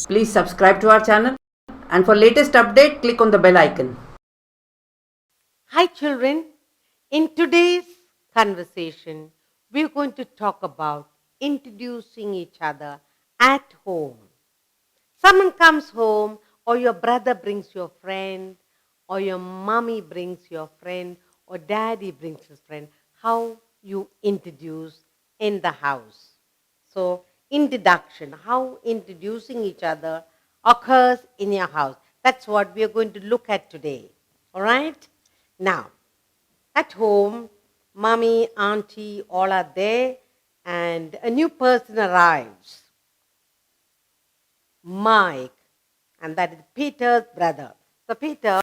Please subscribe to our channel, and for latest update, click on the bell icon. Hi children, in today's conversation, we're going to talk about introducing each other at home. Someone comes home, or your brother brings your friend, or your mommy brings your friend, or daddy brings his friend, how you introduce in the house. So, introduction, how introducing each other occurs in your house. That's what we are going to look at today. All right? Now, at home, mommy, auntie, all are there, and a new person arrives. Mike, and that is Peter's brother. So Peter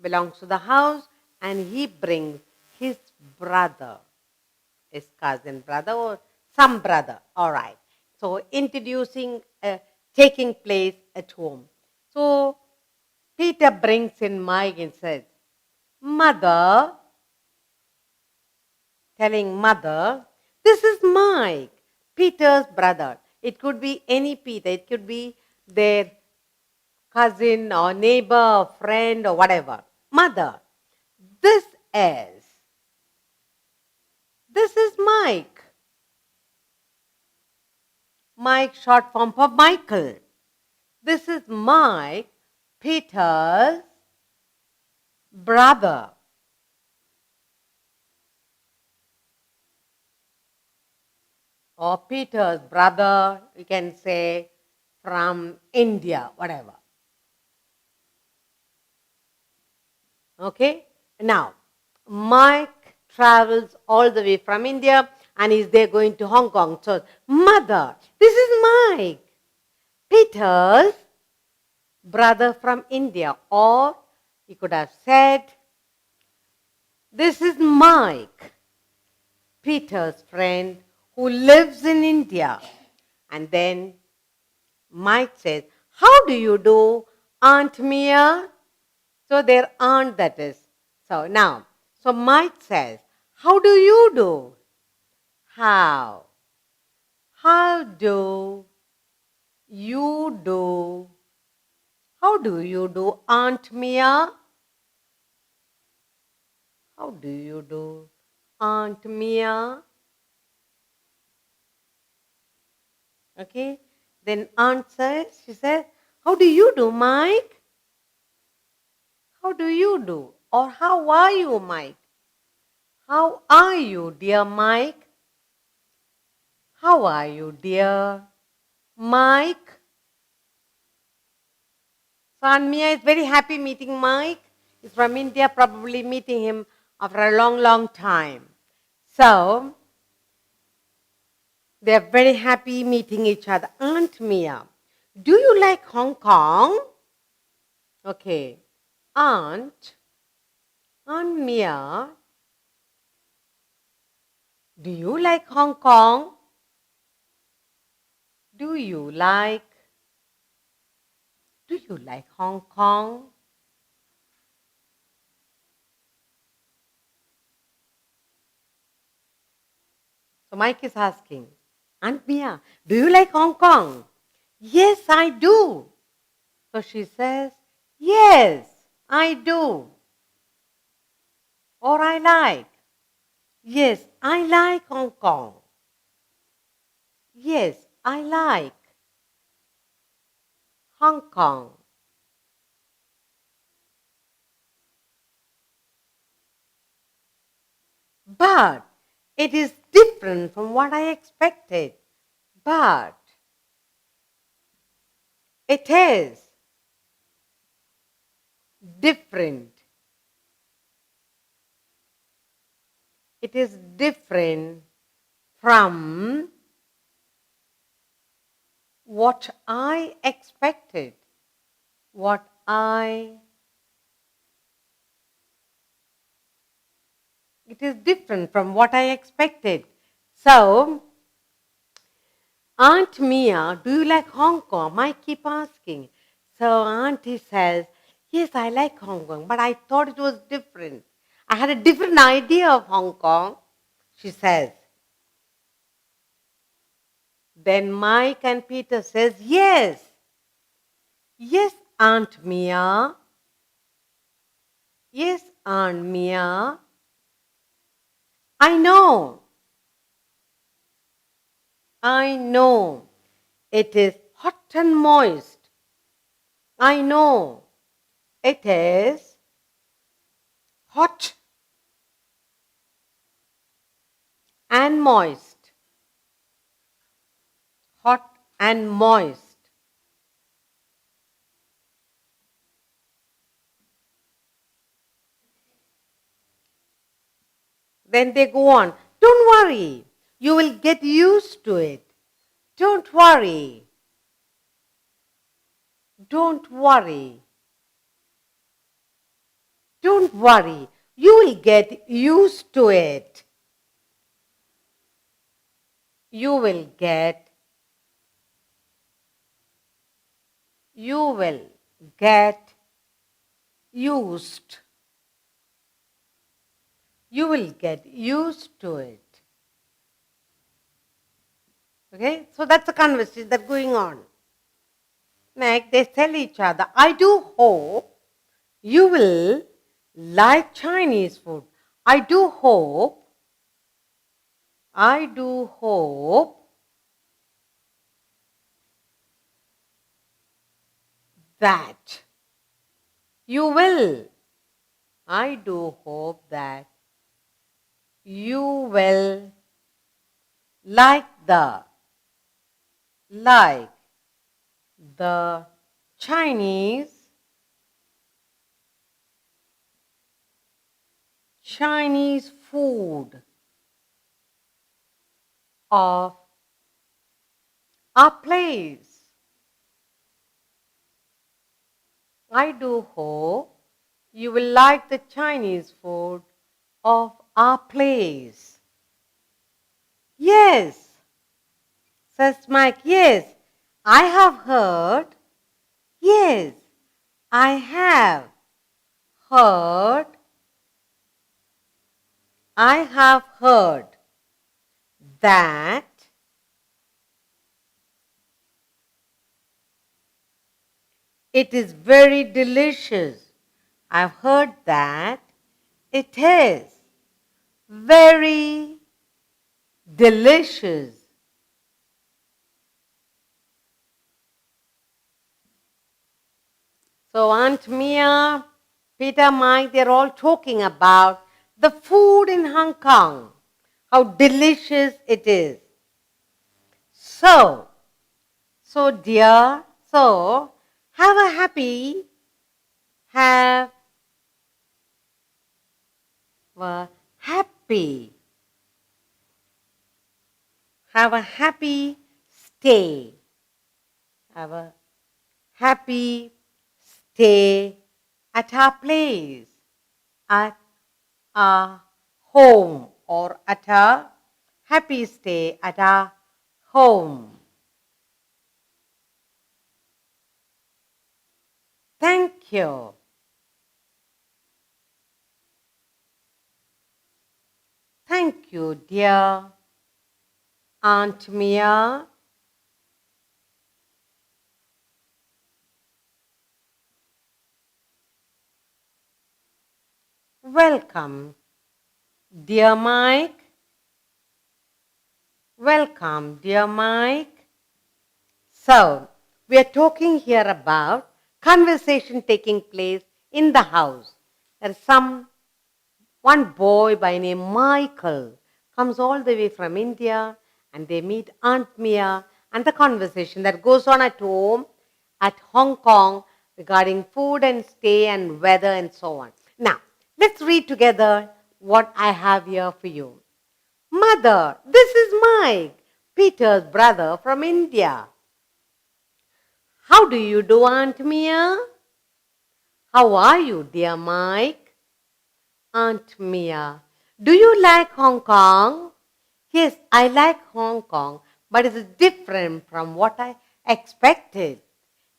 belongs to the house, and he brings his brother, his cousin brother, or some brother. All right. So introducing, taking place at home. So Peter brings in Mike and says, Mother, telling mother, this is Mike, Peter's brother. It could be any Peter. It could be their cousin or neighbor or friend or whatever. Mother, this is, this is Mike. Mike, short form for Michael. This is Mike, Peter's brother. Or Peter's brother, you can say from India, whatever. Okay? Now, Mike travels all the way from India and is there going to Hong Kong. So, Mother, this is Mike, Peter's brother from India. Or he could have said, this is Mike, Peter's friend who lives in India. And then Mike says, how do you do, Aunt Mia? So their aunt, that is. So now, so Mike says, how do you do? How? How do you do? How do you do, Aunt Mia? How do you do, Aunt Mia? Okay. Then aunt says, she says, how do you do, Mike? How do you do? Or how are you, Mike? How are you, dear Mike? How are you, dear Mike? So Aunt Mia is very happy meeting Mike. He's from India, probably meeting him after a long, long time. So they're very happy meeting each other. Aunt Mia, do you like Hong Kong? Okay. Aunt Mia, do you like Hong Kong? Do you like Hong Kong? So Mike is asking, Aunt Mia, do you like Hong Kong? Yes, I do. So she says, yes, I do. Or I like. Yes, I like Hong Kong. Yes, I like Hong Kong. But it is different from what I expected. But it is different. It is different from what I expected. It is different from what I expected. So, Aunt Mia, do you like Hong Kong? I keep asking. So Auntie says, yes, I like Hong Kong, but I thought it was different. I had a different idea of Hong Kong, she says. Then Mike and Peter says, yes, Yes, Aunt Mia. Yes, Aunt Mia. I know. I know. It is hot and moist. I know. It is hot and moist. Hot and moist. Then they go on. Don't worry. You will get used to it. Don't worry. Don't worry. Don't worry. You will get used to it. You will get used. You will get used to it. Okay? So that's the conversation that's going on. Next, they tell each other, I do hope you will like Chinese food. I do hope that you will. I do hope that you will like the Chinese food of our place. I do hope you will like the Chinese food of our place. Yes, says Mike. Yes, I have heard. Yes, I have heard. I have heard that it is very delicious. I've heard that it is very delicious. So Aunt Mia, Peter, Mike, they're all talking about the food in Hong Kong, how delicious it is. So dear, have a happy stay. Have a happy stay at our place, at our home, or at a happy stay at our home. Thank you. Thank you, dear Aunt Mia. Welcome, dear Mike. Welcome, dear Mike. So, we are talking here about conversation taking place in the house. There is one boy by name Michael comes all the way from India and they meet Aunt Mia and the conversation that goes on at home, at Hong Kong regarding food and stay and weather and so on. Now, let's read together what I have here for you. Mother, this is Mike, Peter's brother from India. How do you do, Aunt Mia? How are you, dear Mike? Aunt Mia, do you like Hong Kong? Yes, I like Hong Kong, but it's different from what I expected.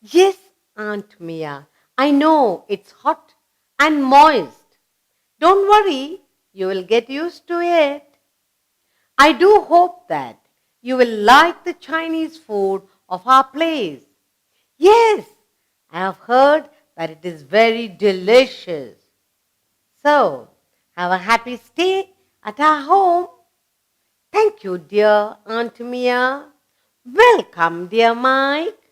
Yes, Aunt Mia, I know it's hot and moist. Don't worry, you will get used to it. I do hope that you will like the Chinese food of our place. Yes, I have heard that it is very delicious. So, have a happy stay at our home. Thank you, dear Aunt Mia. Welcome, dear Mike.